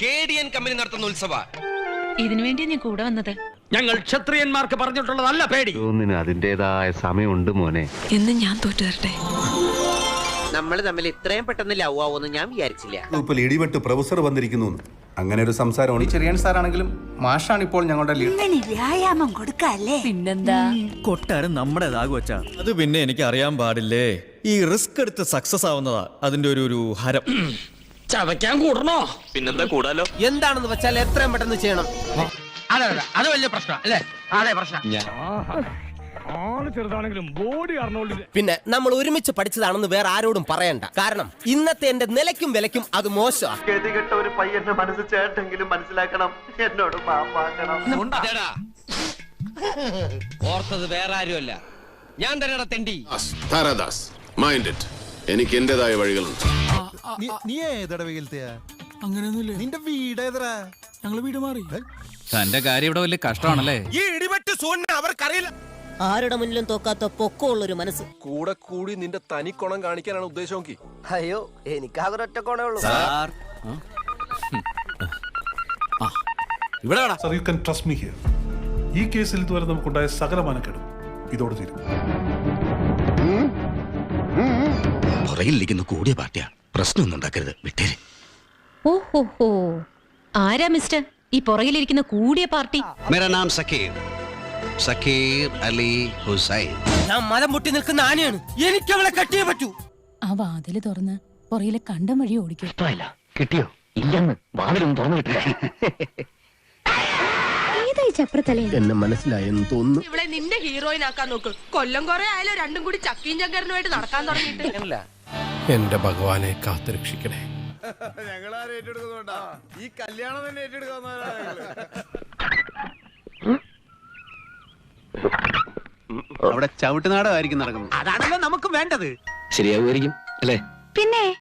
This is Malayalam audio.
KDN കമ്പനി നടത്തുന്ന ഉത്സവ. ഇതിനു വേണ്ടി ഞാൻ കൂടെ വന്നത്. ഞങ്ങൾ ക്ഷത്രിയന്മാർക്ക് പറഞ്ഞിട്ടുള്ളതല്ല പേടി. അതിന്റേതായ സമയമുണ്ട് മോനെ. എന്ന് ഞാൻ തോറ്റു തരട്ടെ. നമ്മൾ തമ്മിൽ ഇത്രയും പെട്ടെന്ന് ലവ് ആവുമെന്ന് ഞാൻ വിചാരിച്ചില്ല. ഇപ്പോൾ ഇടിവെട്ട് പ്രൊഫസർ വന്നിരിക്കുന്നു, അങ്ങനെ ഒരു സംസാരമാണ്. ചെറിയാൻ സാറാണെങ്കിലും മാഷാണ് ഇപ്പോൾ ഞങ്ങളുടെ ലീഡർ. വ്യായാമം കൊടുക്കല്ലേ? പിന്നെന്താ, കൊട്ടാരം നമ്മുടേതാകും അച്ഛാ. അത് പിന്നെ എനിക്ക് അറിയാൻ പാടില്ലേ, ഈ റിസ്ക് എടുത്ത് സക്സസ് ആവുന്നതാ അതിന്റെ ഒരു ഹരം. ചവയ്ക്കാൻ കൂടണോ? പിന്നെന്താ കൂടാലോ. എന്താണെന്ന് വെച്ചാൽ എത്രയും പെട്ടെന്ന് ചെയ്യണം. അതെ അത് വലിയ പ്രശ്നം അല്ലേ? അതെ പ്രശ്നം. ചെറുതാണെങ്കിലും ബോഡി അറിഞ്ഞോളില്ല. പിന്നെ നമ്മൾ ഒരുമിച്ച് പഠിച്ചതാണെന്ന് വേറെ ആരോടും പറയണ്ട. കാരണം ഇന്നത്തെ എന്റെ നിലയ്ക്കും വിലയ്ക്കും അത് മോശമാണ്. ഗതികെട്ട ഒരു പയ്യന്റെ മനസ്സ് ചേട്ടെങ്കിലും മനസ്സിലാക്കണം, എന്നോട് മാപ്പാക്കണം. ഓർത്തത് വേറെ ആരുമല്ല, ഞാൻ തന്നെയാണ് തെണ്ടി. Taradas, mind it. എനിക്ക് എന്റേതായ വഴികളുണ്ട്. നീ ഏതടവയിലത്തെയാ? അങ്ങനെയൊന്നുമില്ല. നിന്റെ വീട് ഏതരാ? ഞങ്ങള് വീട് മാറി. തന്റെ കാര്യം ഇവിടെ വലിയ കഷ്ടമാണല്ലേ? ഈ ഇടിവെട്ട് സൂര്യനെ അവർക്കറിയില്ല. ആരുടെ മുന്നിലും തോക്കാത്ത പൊക്കമുള്ളൊരു മനസ്സ്. കൂടെ കൂടി നിന്റെ തനിക്കുണം കാണിക്കാനാണ് ഉദ്ദേശമെങ്കിൽ. അയ്യോ, എനിക്കാകെ ഒറ്റ കോണേ ഉള്ളൂ. Sir, you can trust me here. ഈ കേസിൽ ഇതുവരെ നമുക്കുണ്ടായ സകല മനക്കെടും ഇതോട് തീരും. പുറകിലിരിക്കുന്ന കൂടിയ പാർട്ടിയാ, പ്രശ്നമൊന്നും ഉണ്ടാക്കരുത്, വിട്ടേര്. ഓഹോ, ആരാ മിസ്റ്റർ ഈ പുറകിലിരിക്കുന്ന കൂടിയ പാർട്ടി? മേരാ നാം സക്കീർ, സക്കീർ അലി ഹുസൈൻ. ഞാൻ മതം പൊട്ടി നിൽക്കുന്ന ആനയാണ്, എനിക്ക് അവളെ കട്ടിയേ പറ്റൂ. ആ വാതില് തുറന്ന് പുറകിലെ കണ്ടം വഴി ഓടിക്കും. കിട്ടിയോ? ഇല്ലെന്ന് വാതിലൊന്നും തുറന്നിട്ടില്ല. എന്നെ മനസ്സിലായെന്ന് തോന്നുന്നു. ഇവിടെ നിന്റെ ഹീറോയിനാക്കാൻ നോക്ക്. കൊല്ലം കുറെ ആയാലും രണ്ടും കൂടി ചക്കിയും ചങ്കരനുമായിട്ട് നടക്കാൻ തുടങ്ങിയിട്ട്. എന്റെ ഭഗവാനെ കാത്തുരക്ഷിക്കണേ. ഈ കല്യാണം തന്നെ അവിടെ ചവിട്ടുനാടകമായിരിക്കും നടക്കുന്നത്. അതാണല്ലോ നമുക്ക് വേണ്ടത്. ശരിയാവുമായിരിക്കും അല്ലേ? പിന്നെ